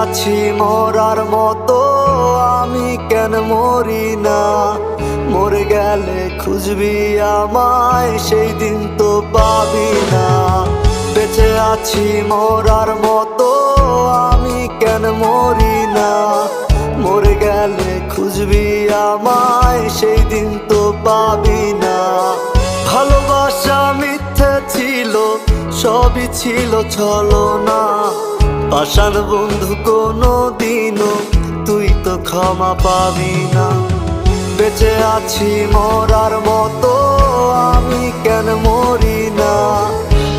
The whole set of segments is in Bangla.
আছি মরার মতো, আমি কেন মরি না? মরে গেলে খুঁজবি আমায়, সেই দিন তো পাবি না। বেঁচে আছি মরার মতো, আমি কেন মরি না? মরে গেলে খুঁজবি আমায়, সেই দিন তো পাবি না। ভালোবাসা মিথ্যে ছিল, সবই ছিল ছলনা। পাষাণ বন্ধু কোনো দিনও তুই তো ক্ষমা পাবি না। বেঁচে আছি মরার মতো, আমি কেন মরি না?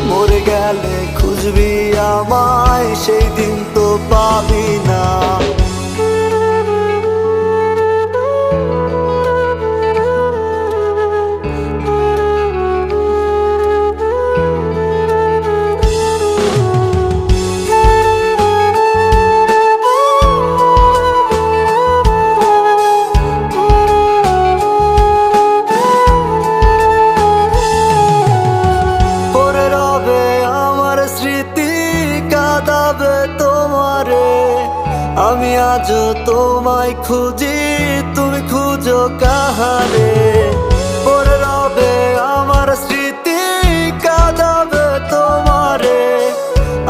মরে গেলে খুঁজবি আমায়, সেই দিন তো পাবি না। আমি আজও তোমায় খুঁজি, তুমি খুঁজো কাহারে? পড়ে রবে আমার স্মৃতি, কাঁদাবে তোমারে।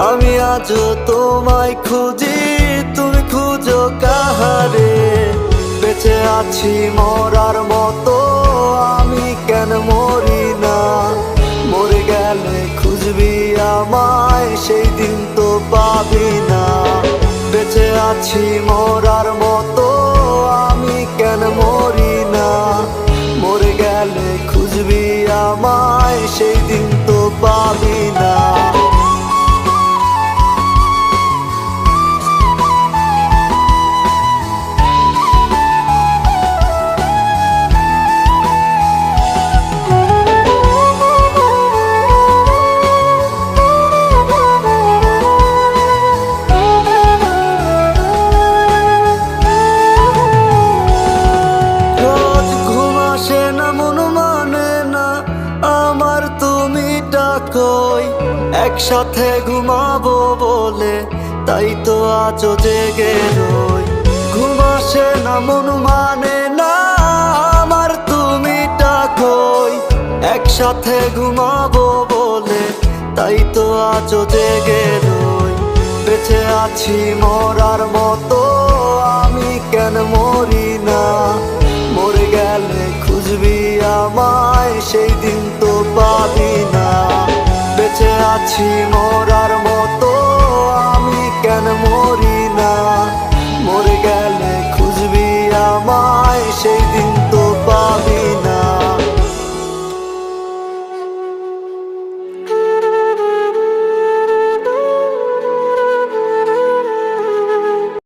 আমি আজও তোমায় খুঁজি, তুমি খুঁজো কাহারে? বেঁচে আছি মরার মতো, আমি কেন মরি না? মরে গেলে খুঁজবি আমায়, সেই দিন তো পাবি না। বেঁচে আছি মরার মতো, আমি কেন মরি না? মরে গেলে খুঁজবি আমায়, সেই দিন তো পাবি না। একসাথে ঘুমাবো বলে তাই তো আজও জেগে রই। ঘুম আসে না, মন মানে না আমার, তুমি ডাকোই। একসাথে ঘুমাবো বলে তাই তো আজও জেগে রই। বেঁচে আছি মরার মতো, আমি কেন মরি না? মরে গেলে খুঁজবি আমায়, সেই দিন তো পাবি